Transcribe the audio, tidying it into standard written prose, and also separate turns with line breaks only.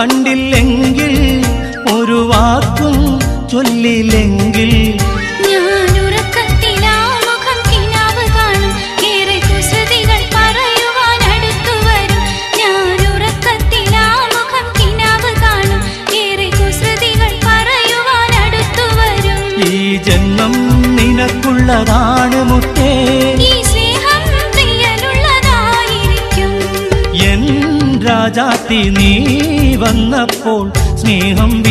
കണ്ടില്ലെങ്കിൽ ഒരു വാക്കും ചൊല്ലില്ലെങ്കിൽ ഈ ജന്മം നിനക്കുള്ളതാണ് മുത്തേ, എൻ രാജാത്തി നീ വന്നപ്പോൾ സ്നേഹം